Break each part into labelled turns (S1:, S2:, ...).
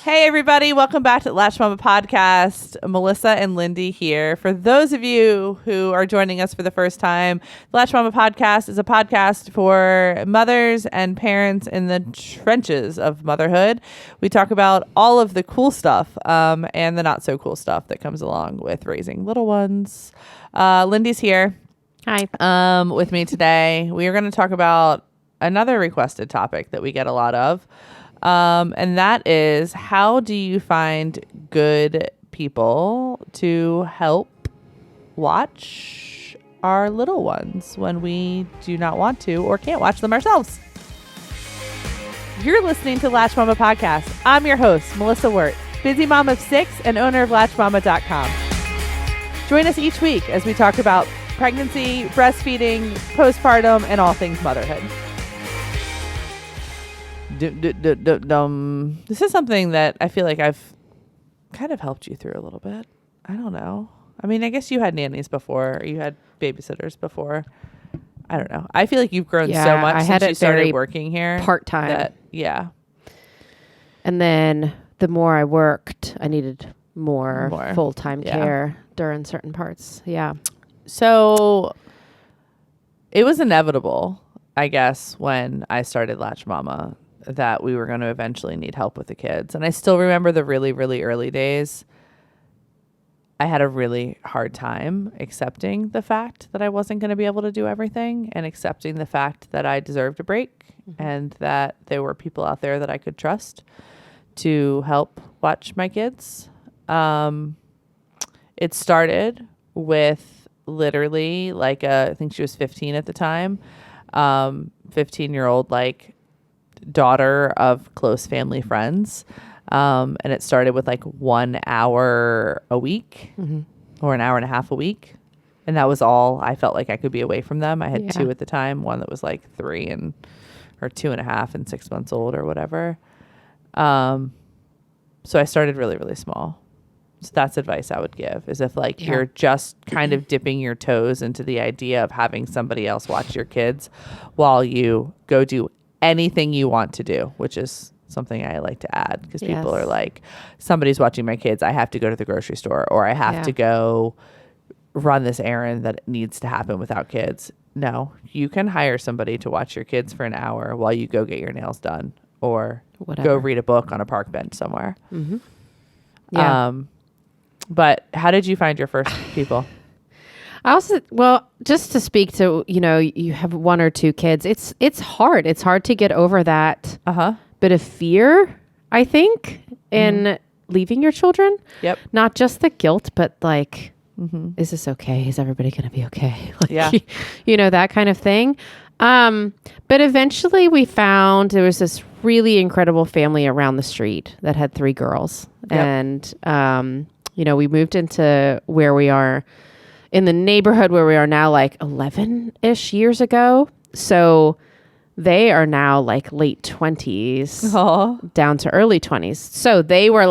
S1: Hey, everybody. Welcome back to the Latched Mama podcast. Melissa and Lindi here. For those of you who are joining us for the first time, the Latched Mama podcast is a podcast for mothers and parents in the trenches of motherhood. We talk about all of the cool stuff and the not so cool stuff that comes along with raising little ones. Lindi's here.
S2: Hi.
S1: With me today. We are going to talk about another requested topic that we get a lot of. And that is, how do you find good people to help watch our little ones when we do not want to or can't watch them ourselves? You're listening to Latched Mama Podcast. I'm your host, Melissa Wirt, busy mom of 6 and owner of LatchedMama.com. Join us each week as we talk about pregnancy, breastfeeding, postpartum, and all things motherhood. This is something that I feel like I've kind of helped you through a little bit. I don't know. I mean, I guess you had nannies before. Or you had babysitters before. I don't know. I feel like you've grown so much since you started working here.
S2: Part-time.
S1: Yeah.
S2: And then the more I worked, I needed more full-time care during certain parts. Yeah.
S1: So it was inevitable, I guess, when I started Latched Mama, that we were going to eventually need help with the kids. And I still remember the really, really early days. I had a really hard time accepting the fact that I wasn't going to be able to do everything and accepting the fact that I deserved a break and that there were people out there that I could trust to help watch my kids. It started with literally I think she was 15 at the time, 15-year-old, daughter of close family friends. And it started with 1 hour a week or an hour and a half a week. And that was all I felt like I could be away from them. I had 2 at the time, one that was 3 or 2.5 and 6 months old or whatever. So I started really, really small. So that's advice I would give, is if you're just kind of dipping your toes into the idea of having somebody else watch your kids while you go do anything you want to do, which is something I like to add, because people are like, somebody's watching my kids, I have to go to the grocery store, or I have to go run this errand that needs to happen without kids. No, you can hire somebody to watch your kids for an hour while you go get your nails done or go read a book on a park bench somewhere. But how did you find your first people?
S2: Just to speak to, you have 1 or 2 kids. It's hard. It's hard to get over that bit of fear, I think, in leaving your children.
S1: Yep.
S2: Not just the guilt, but is this okay? Is everybody going to be okay? That kind of thing. But eventually we found there was this really incredible family around the street that had 3 girls. Yep. And, we moved into where we are in the neighborhood where we are now 11-ish years ago. So they are now late 20s down to early 20s. So they were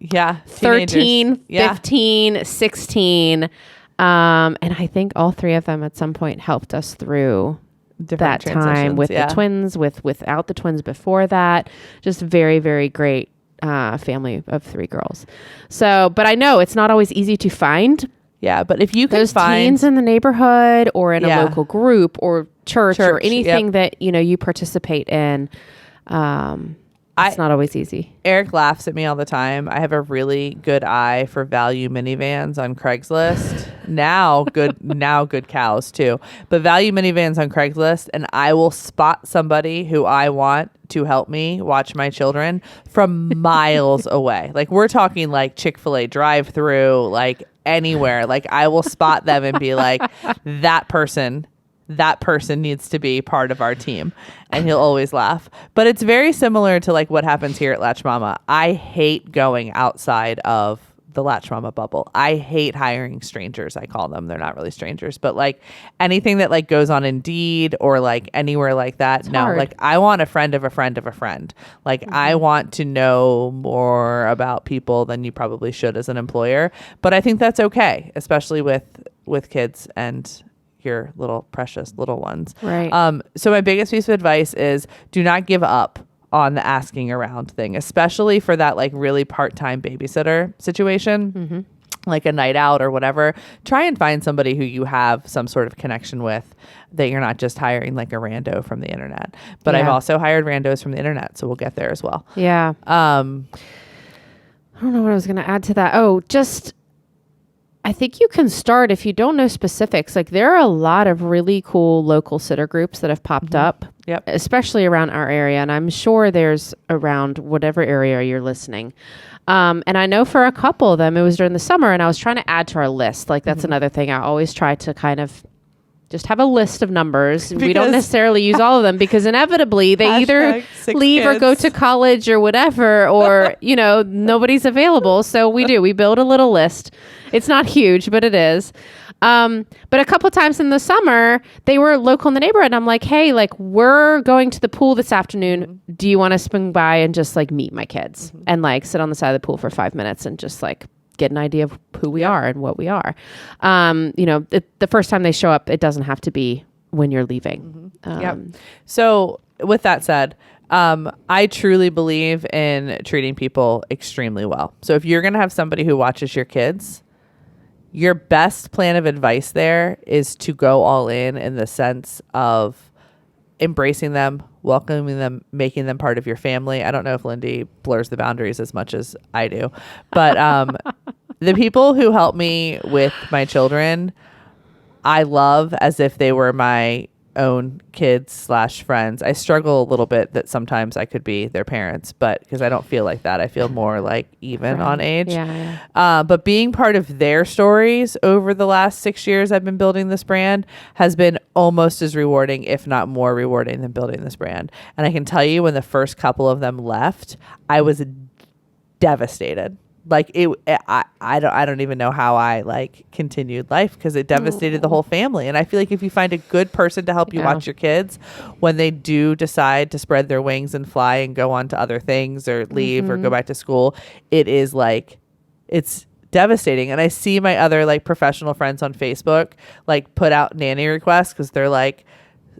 S2: 13, 15, 16. And I think all 3 of them at some point helped us through that time with the twins, without the twins before that. Just very, very great family of 3 girls. So, but I know it's not always easy to find.
S1: Yeah, but if you can
S2: those
S1: find
S2: teens in the neighborhood or in a local group or church or anything that you participate in, it's not always easy.
S1: Eric laughs at me all the time. I have a really good eye for value minivans on Craigslist. now good cows too, but value minivans on Craigslist, and I will spot somebody who I want to help me watch my children from miles away. We're talking Chick-fil-A drive-through, anywhere. I will spot them and be like, that person needs to be part of our team. And he'll always laugh. But it's very similar to what happens here at Latched Mama. I hate going outside of the Latched Mama bubble. I hate hiring strangers. I call them. They're not really strangers, but anything that goes on Indeed or anywhere like that. It's hard. I want a friend of a friend of a friend. I want to know more about people than you probably should as an employer. But I think that's okay, especially with kids and your little precious little ones.
S2: Right.
S1: So my biggest piece of advice is, do not give up on the asking around thing, especially for that like really part-time babysitter situation, like a night out or whatever. Try and find somebody who you have some sort of connection with, that you're not just hiring like a rando from the internet. But I've also hired randos from the internet, so we'll get there as well.
S2: Yeah. I don't know what I was going to add to that. Oh, just, I think you can start, if you don't know specifics, like there are a lot of really cool local sitter groups that have popped up, especially around our area. And I'm sure there's around whatever area you're listening. And I know for a couple of them, it was during the summer, and I was trying to add to our list. Like that's another thing. I always try to kind of just have a list of numbers. We don't necessarily use all of them because inevitably they either leave kids or go to college or whatever, or, you know, nobody's available. So we build a little list. It's not huge, but it is. But a couple times in the summer, they were local in the neighborhood. And I'm like, hey, like we're going to the pool this afternoon. Do you want to swing by and just like meet my kids and like sit on the side of the pool for 5 minutes and just like get an idea of who we are and what we are. You know, the first time they show up, it doesn't have to be when you're leaving.
S1: So with that said, I truly believe in treating people extremely well. So if you're going to have somebody who watches your kids, your best plan of advice there is to go all in the sense of embracing them, welcoming them, making them part of your family. I don't know if Lindi blurs the boundaries as much as I do, but the people who help me with my children, I love as if they were my own kids / friends. I struggle a little bit that sometimes I could be their parents, but because I don't feel like that, I feel more like even on age. But being part of their stories over the last 6 years I've been building this brand has been almost as rewarding, if not more rewarding, than building this brand. And I can tell you, when the first couple of them left, I was devastated. Like I don't even know how I like continued life, because it devastated the whole family. And I feel like if you find a good person to help you watch your kids when they do decide to spread their wings and fly and go on to other things or leave or go back to school, it is like, it's devastating. And I see my other like professional friends on Facebook like put out nanny requests because they're like,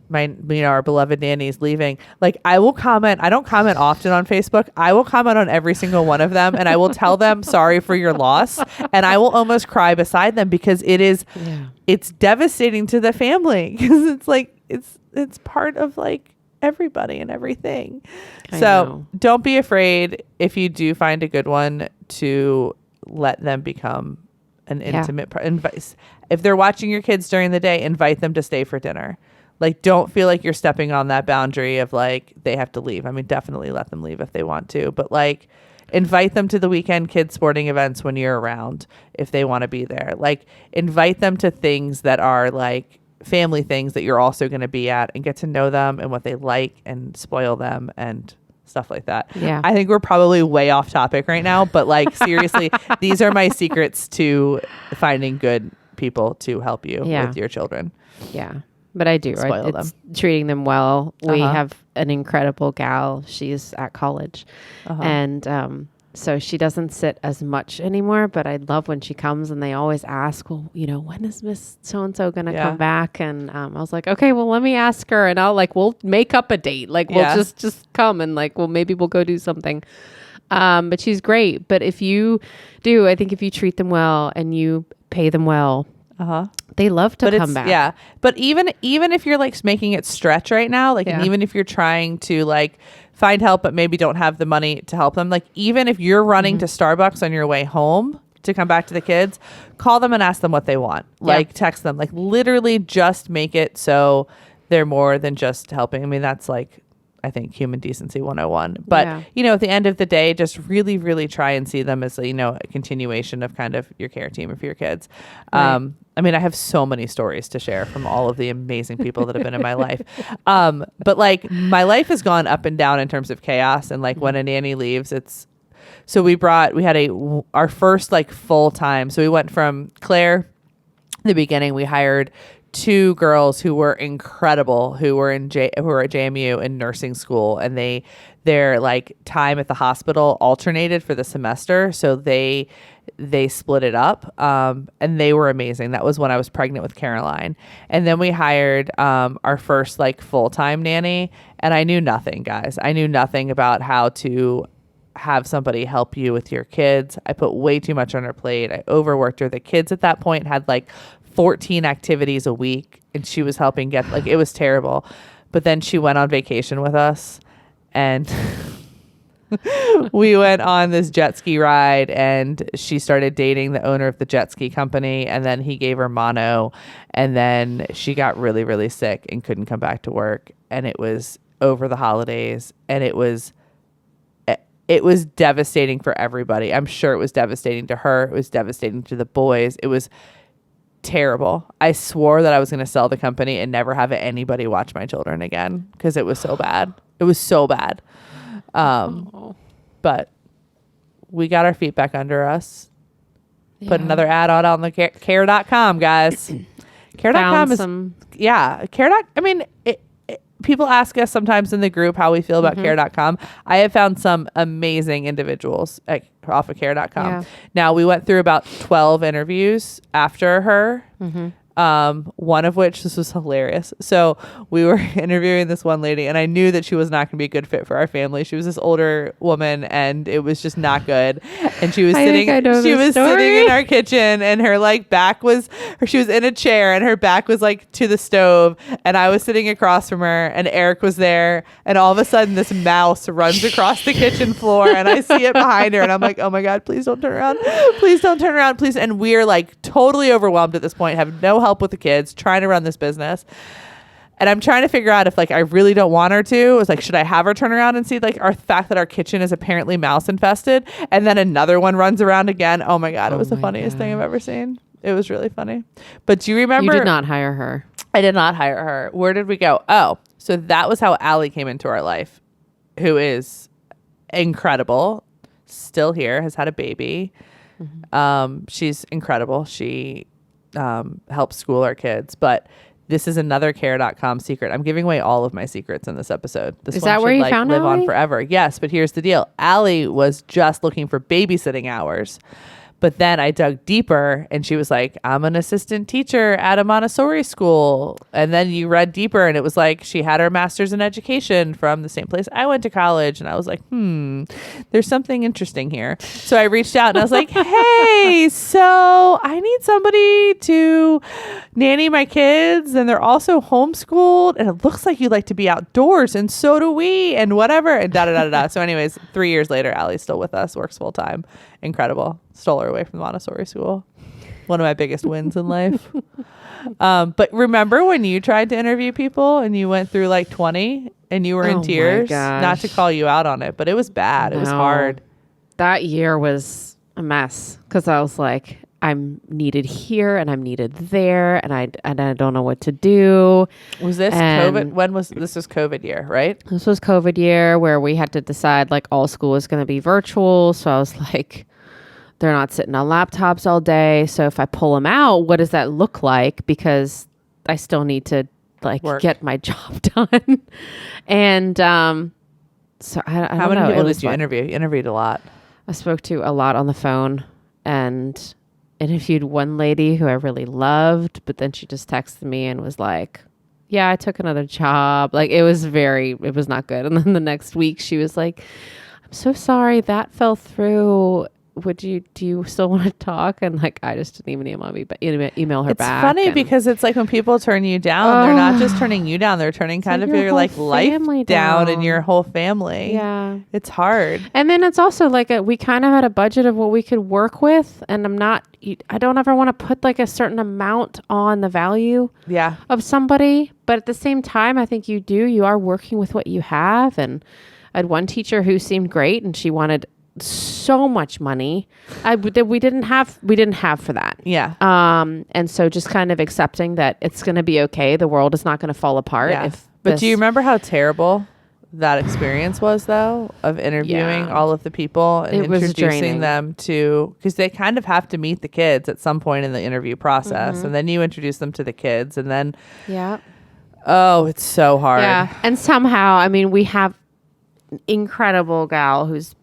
S1: our beloved nanny's leaving. Like, I will comment. I don't comment often on Facebook. I will comment on every single one of them, and I will tell them sorry for your loss, and I will almost cry beside them, because it's devastating to the family, because it's like it's part of like everybody and everything. So don't be afraid, if you do find a good one, to let them become an intimate if they're watching your kids during the day, invite them to stay for dinner. Like, don't feel like you're stepping on that boundary of like they have to leave. I mean, definitely let them leave if they want to, but like invite them to the weekend kids sporting events when you're around if they want to be there. Like, invite them to things that are like family things that you're also going to be at, and get to know them and what they like, and spoil them and stuff like that.
S2: Yeah.
S1: I think we're probably way off topic right now, but like seriously, these are my secrets to finding good people to help you with your children.
S2: Yeah. But I do, right? It's treating them well. We have an incredible gal. She's at college. And so she doesn't sit as much anymore, but I love when she comes and they always ask, well, you know, when is Miss So-and-so going to come back? And I was like, okay, well, let me ask her, and we'll make up a date. Like, we'll just come, and like, well, maybe we'll go do something. But she's great. But if you do, I think if you treat them well and you pay them well, they love to come back.
S1: Yeah. But even if you're like making it stretch right now, like, and even if you're trying to like find help, but maybe don't have the money to help them, like, even if you're running to Starbucks on your way home to come back to the kids, call them and ask them what they want. Like, text them, like, literally just make it so they're more than just helping. I mean, that's like, I think, human decency 101. But, you know, at the end of the day, just really, really try and see them as, you know, a continuation of kind of your care team for your kids. Right. I mean, I have so many stories to share from all of the amazing people that have been in my life. But like, my life has gone up and down in terms of chaos. And like, when a nanny leaves, so we had our first like full time. So we went from Claire, in the beginning, we hired 2 girls who were incredible, who were at JMU in nursing school, and they their like time at the hospital alternated for the semester. So they split it up. And they were amazing. That was when I was pregnant with Caroline. And then we hired our first like full-time nanny. And I knew nothing, guys. I knew nothing about how to have somebody help you with your kids. I put way too much on her plate. I overworked her. The kids at that point had like 14 activities a week, and she was helping get like, it was terrible. But then she went on vacation with us, and we went on this jet ski ride, and she started dating the owner of the jet ski company, and then he gave her mono, and then she got really, really sick and couldn't come back to work. And it was over the holidays, and it was devastating for everybody. I'm sure it was devastating to her. It was devastating to the boys. It was terrible. I swore that I was going to sell the company and never have anybody watch my children again because it was so bad. It was so bad. But we got our feet back under us. Yeah. Put another ad on the care.com, guys. Care.com is, I mean, people ask us sometimes in the group how we feel about care.com. I have found some amazing individuals off of care.com. Yeah. Now, we went through about 12 interviews after her. One of which, this was hilarious. So we were interviewing this one lady, and I knew that she was not going to be a good fit for our family. She was this older woman, and it was just not good. And she was sitting in our kitchen, and her like back was, she was in a chair, and her back was like to the stove, and I was sitting across from her, and Eric was there, and all of a sudden this mouse runs across the kitchen floor, and I see it behind her, and I'm like, oh my God, please don't turn around. Please don't turn around, please. And we're like totally overwhelmed at this point, have no help with the kids, trying to run this business. And I'm trying to figure out if like I really don't want her to. It's like, should I have her turn around and see like our fact that our kitchen is apparently mouse infested, and then another one runs around again. Oh my God, it was the funniest thing I've ever seen. It was really funny. But do you remember?
S2: You did not hire her.
S1: I did not hire her. Where did we go? Oh, so that was how Allie came into our life, who is incredible, still here, has had a baby. She's incredible. She helps school our kids, but this is another care.com secret. I'm giving away all of my secrets in this episode. This
S2: is that where you
S1: like
S2: found
S1: live
S2: Allie?
S1: On forever. Yes, but here's the deal. Allie was just looking for babysitting hours. But then I dug deeper, and she was like, I'm an assistant teacher at a Montessori school. And then you read deeper, and it was like she had her master's in education from the same place I went to college. And I was like, there's something interesting here. So I reached out, and I was like, hey, so I need somebody to nanny my kids, and they're also homeschooled, and it looks like you like to be outdoors, and so do we, and whatever, and da-da-da-da-da. So anyways, 3 years later, Allie's still with us, works full time. Incredible. Stole her away from the Montessori school. One of my biggest wins in life. But remember when you tried to interview people and you went through like 20 and you were in tears? Not to call you out on it, but it was bad. It was hard.
S2: That year was a mess because I was like, I'm needed here and I'm needed there, and I don't know what to do.
S1: Was this COVID? This was COVID year, right?
S2: This was COVID year where we had to decide like all school is going to be virtual. So I was like, they're not sitting on laptops all day. So if I pull them out, what does that look like? Because I still need to like get my job done. And so
S1: how many people did you interview? You interviewed a lot.
S2: I spoke to a lot on the phone and interviewed one lady who I really loved, but then she just texted me and was like, yeah, I took another job. Like it was not good. And then the next week she was like, I'm so sorry that fell through. Do you still want to talk? And like, I just didn't even email her back.
S1: It's funny because it's like when people turn you down, they're not just turning you down. They're turning kind of your like life down and your whole family.
S2: Yeah.
S1: It's hard.
S2: And then it's also like we kind of had a budget of what we could work with. And I don't ever want to put like a certain amount on the value of somebody. But at the same time, I think you are working with what you have. And I had one teacher who seemed great and she wanted so much money that we didn't have for that.
S1: Yeah.
S2: And so just kind of accepting that it's going to be okay. The world is not going to fall apart.
S1: Yeah. But do you remember how terrible that experience was though, of interviewing all of the people and introducing them to, because they kind of have to meet the kids at some point in the interview process. And then you introduce them to the kids and then, oh, it's so hard.
S2: Yeah. And somehow, I mean, we have incredible gal who's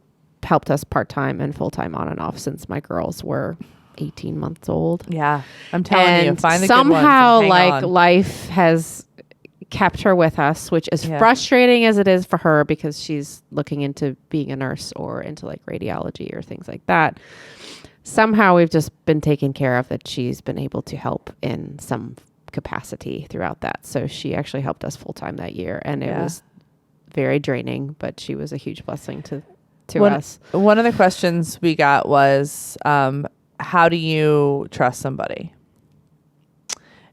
S2: helped us part-time and full-time on and off since my girls were 18 months old.
S1: Yeah. I'm telling you, find the good ones
S2: somehow
S1: and hang on.
S2: life has kept her with us, which is frustrating as it is for her because she's looking into being a nurse or into like radiology or things like that. Somehow we've just been taken care of, that she's been able to help in some capacity throughout that. So she actually helped us full-time that year, and it was very draining, but she was a huge blessing to us.
S1: One of the questions we got was, how do you trust somebody?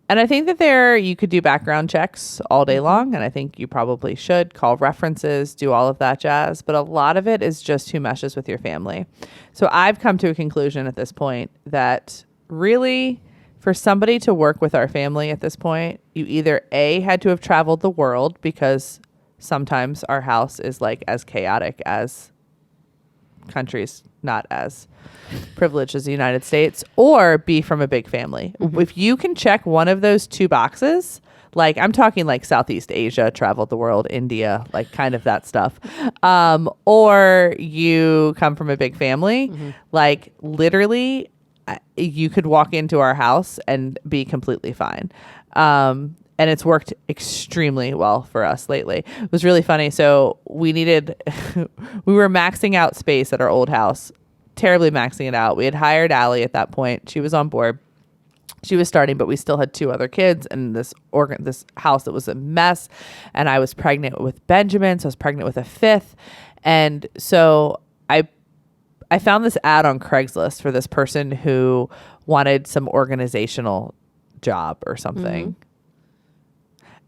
S1: And I think that you could do background checks all day long, and I think you probably should call references, do all of that jazz. But a lot of it is just who meshes with your family. So I've come to a conclusion at this point that really, for somebody to work with our family at this point, you either A, had to have traveled the world, because sometimes our house is like as chaotic as countries not as privileged as the United States, or be from a big family. If you can check one of those two boxes, like I'm talking like Southeast Asia, traveled the world, India, like kind of that stuff, or you come from a big family, like literally you could walk into our house and be completely fine. And it's worked extremely well for us lately. It was really funny. So we were maxing out space at our old house, terribly maxing it out. We had hired Allie at that point. She was on board. She was starting, but we still had 2 other kids and this house that was a mess. And I was pregnant with Benjamin. So I was pregnant with a 5th. And so I found this ad on Craigslist for this person who wanted some organizational job or something.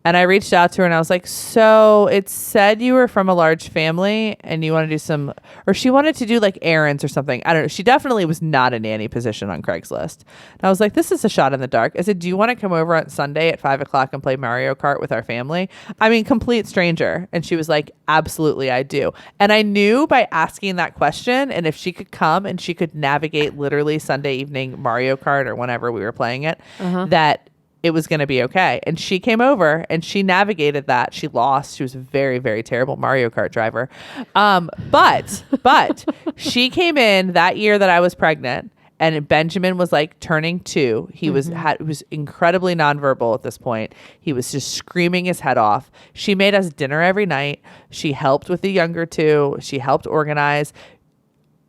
S1: And I reached out to her and I was like, so it said you were from a large family and you want to do or she wanted to do like errands or something. I don't know. She definitely was not a nanny position on Craigslist. And I was like, this is a shot in the dark. I said, do you want to come over on Sunday at 5:00 and play Mario Kart with our family? I mean, complete stranger. And she was like, absolutely, I do. And I knew by asking that question, and if she could come and she could navigate literally Sunday evening Mario Kart or whenever we were playing it, that it was going to be okay. And she came over and she navigated that. She lost. She was a very, very terrible Mario Kart driver. But she came in that year that I was pregnant, and Benjamin was like turning 2. He was incredibly nonverbal at this point. He was just screaming his head off. She made us dinner every night. She helped with the younger 2. She helped organize.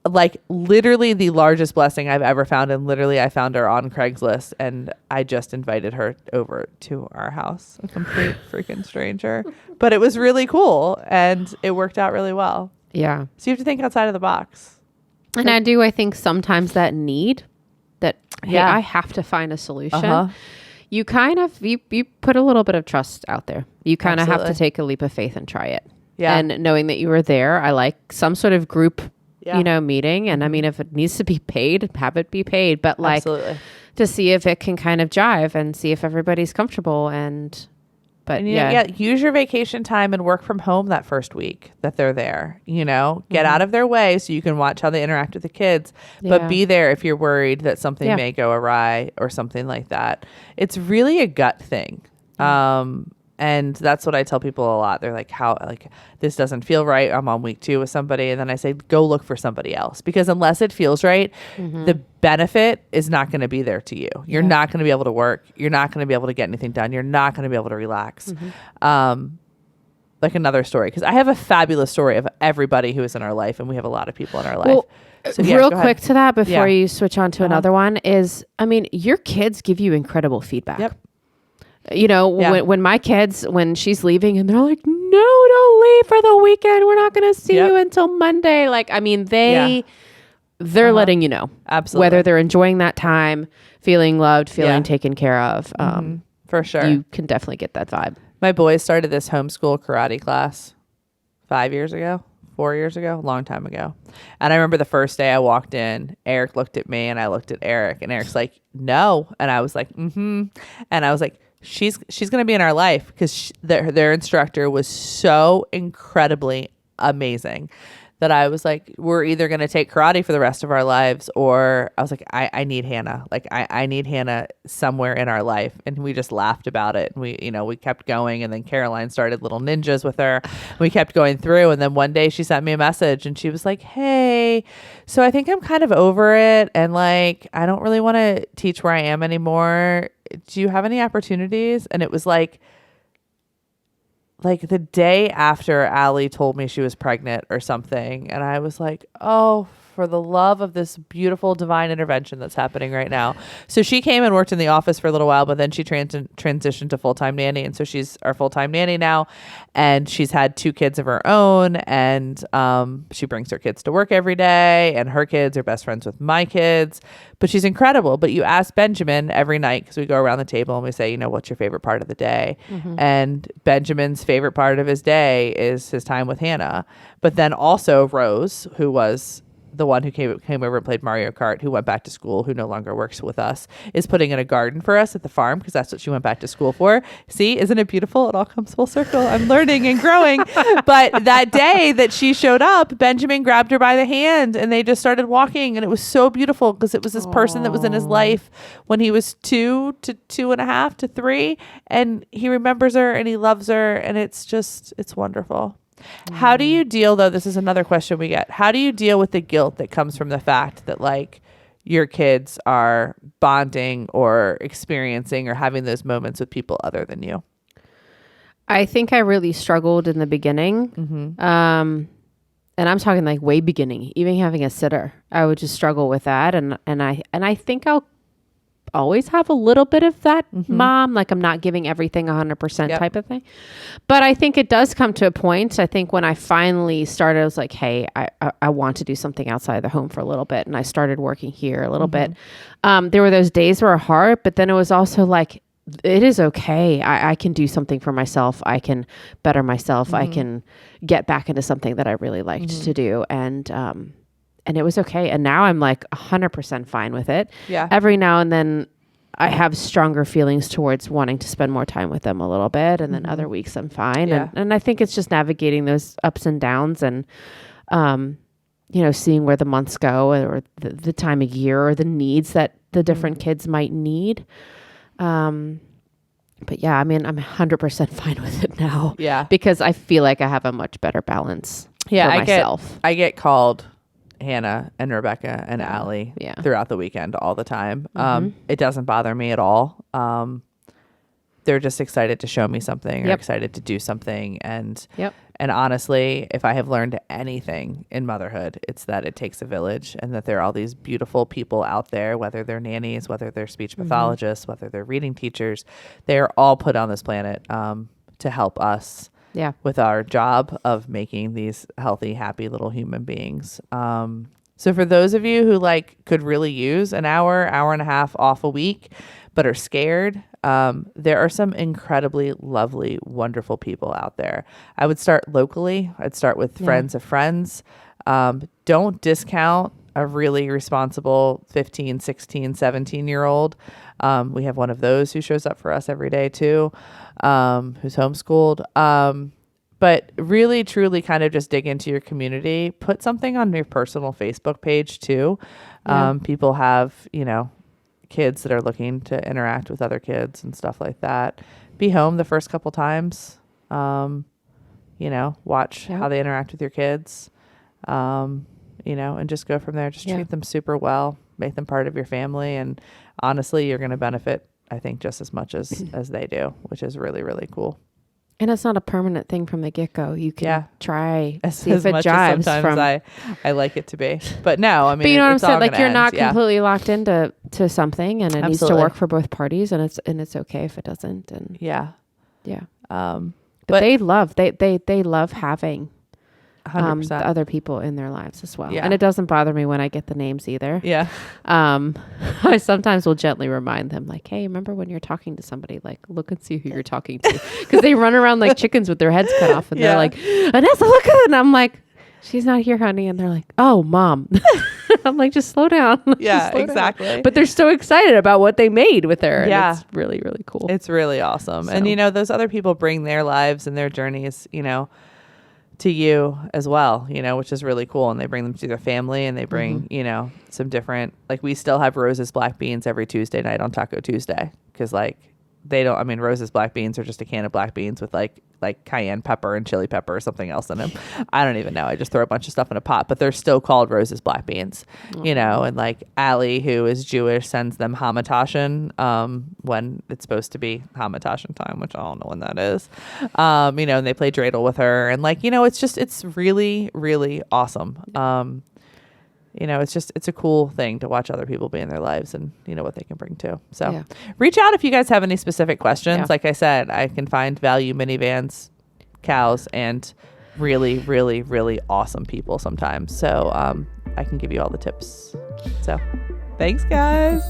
S1: Like literally the largest blessing I've ever found. And literally I found her on Craigslist and I just invited her over to our house, a complete freaking stranger. But it was really cool and it worked out really well.
S2: Yeah.
S1: So you have to think outside of the box.
S2: And I think sometimes that need that, hey, I have to find a solution. You kind of, you put a little bit of trust out there. You kind of have to take a leap of faith and try it. Yeah. And knowing that you were there, I like some sort of group meeting. And I mean, if it needs to be paid, have it be paid, but like to see if it can kind of jive and see if everybody's comfortable. Use your vacation time and work from home that first week that they're there, get out of their way so you can watch how they interact with the kids, but be there if you're worried that something may go awry or something like that. It's really a gut thing. And that's what I tell people a lot. They're like, this doesn't feel right. I'm on week 2 with somebody. And then I say, go look for somebody else, because unless it feels right, the benefit is not going to be there to you. You're not going to be able to work. You're not going to be able to get anything done. You're not going to be able to relax. Like another story, because I have a fabulous story of everybody who is in our life, and we have a lot of people in our life. So, real quick to that before you switch on to another one is, I mean, your kids give you incredible feedback.
S1: Yep.
S2: When my kids, when she's leaving and they're like, no, don't leave for the weekend. We're not going to see you until Monday. Like, I mean, they're letting you know.
S1: Absolutely.
S2: Whether they're enjoying that time, feeling loved, feeling taken care of.
S1: For sure.
S2: You can definitely get that vibe.
S1: My boys started this homeschool karate class 4 years ago, a long time ago. And I remember the first day I walked in, Eric looked at me and I looked at Eric, and Eric's like, no. And I was like, And I was like, she's going to be in our life, because their instructor was so incredibly amazing that I was like, we're either going to take karate for the rest of our lives, or I was like, I need Hannah. Like I need Hannah somewhere in our life. And we just laughed about it. And we kept going. And then Caroline started little ninjas with her. We kept going through. And then one day she sent me a message and she was like, hey, so I think I'm kind of over it. And like, I don't really want to teach where I am anymore. Do you have any opportunities? And it was like the day after Allie told me she was pregnant or something. And I was like, oh, for the love of this beautiful divine intervention that's happening right now. So she came and worked in the office for a little while, but then she transitioned to full-time nanny. And so she's our full-time nanny now. And she's had 2 kids of her own. And she brings her kids to work every day. And her kids are best friends with my kids. But she's incredible. But you ask Benjamin every night, because we go around the table and we say, what's your favorite part of the day? Mm-hmm. And Benjamin's favorite part of his day is his time with Hannah. But then also Rose, who was the one who came over and played Mario Kart, who went back to school, who no longer works with us, is putting in a garden for us at the farm, because that's what she went back to school for. See, isn't it beautiful? It all comes full circle. I'm learning and growing. But that day that she showed up, Benjamin grabbed her by the hand and they just started walking. And it was so beautiful, because it was this person that was in his life when he was 2 to 2.5 to 3. And he remembers her and he loves her. And it's wonderful. How do you deal, though? This is another question we get. How do you deal with the guilt that comes from the fact that like your kids are bonding or experiencing or having those moments with people other than you?
S2: I think I really struggled in the beginning. Mm-hmm. And I'm talking like way beginning, even having a sitter, I would just struggle with that. And I think I'll always have a little bit of that mom, like I'm not giving everything 100% type of thing. But I think it does come to a point. I think when I finally started, I was like, hey, I want to do something outside the home for a little bit. And I started working here a little bit. There were those days were hard, but then it was also like, it is okay. I can do something for myself. I can better myself. I can get back into something that I really liked to do. And it was okay. And now I'm like 100% fine with it. Yeah. Every now and then I have stronger feelings towards wanting to spend more time with them a little bit. And then other weeks I'm fine. Yeah. And I think it's just navigating those ups and downs and, seeing where the months go or the time of year or the needs that the different kids might need. But yeah, I mean, I'm 100% fine with it now. Yeah. Because I feel like I have a much better balance for myself. I get called
S1: Hannah and Rebecca and Allie throughout the weekend all the time. It doesn't bother me at all. They're just excited to show me something or excited to do something. And honestly, if I have learned anything in motherhood, it's that it takes a village and that there are all these beautiful people out there, whether they're nannies, whether they're speech pathologists, whether they're reading teachers, they are all put on this planet to help us with our job of making these healthy, happy little human beings. So for those of you who could really use an hour and a half off a week, but are scared, there are some incredibly lovely, wonderful people out there. I would start locally. I'd start with friends of friends. Don't discount a really responsible 15, 16, 17-year-old. We have one of those who shows up for us every day too, who's homeschooled. But really, truly kind of just dig into your community. Put something on your personal Facebook page too. People have, kids that are looking to interact with other kids and stuff like that. Be home the first couple times, watch how they interact with your kids, and just go from there. Just treat them super well, make them part of your family. And honestly, you're going to benefit, I think, just as much as they do, which is really, really cool.
S2: And it's not a permanent thing from the get-go. You can try see if it
S1: jives. As sometimes I like it to be. But no, I mean,
S2: but you know what I'm saying? Like, you're not completely locked into something, and it needs to work for both parties, and it's okay if it doesn't. And but they love having 100%. The other people in their lives as well. And it doesn't bother me when I get the names either. I sometimes will gently remind them, like, hey, remember when you're talking to somebody, like, look and see who you're talking to, because they run around like chickens with their heads cut off, and they're like, Vanessa, look at it. And I'm like, she's not here, honey. And they're like, oh, mom. I'm like, just slow down.
S1: Exactly.
S2: Down. But they're so excited about what they made with her. And it's really, really cool.
S1: It's really awesome. So. And those other people bring their lives and their journeys, to you as well, you know, which is really cool. And they bring them to their family, and they bring, you know, some different, like, we still have Rose's black beans every Tuesday night on Taco Tuesday. Cause like Rose's black beans are just a can of black beans with like cayenne pepper and chili pepper or something else in them. I don't even know. I just throw a bunch of stuff in a pot, but they're still called Rose's black beans, you know, and like Allie, who is Jewish, sends them hamantashen, when it's supposed to be hamantashen time, which I don't know when that is. You know, and they play dreidel with her, and like, you know, it's really, really awesome. You know, it's a cool thing to watch other people be in their lives and, you know, what they can bring too. So reach out if you guys have any specific questions.
S2: Yeah.
S1: Like I said, I can find value minivans, cows, and really, really, really awesome people sometimes. So I can give you all the tips. So thanks, guys.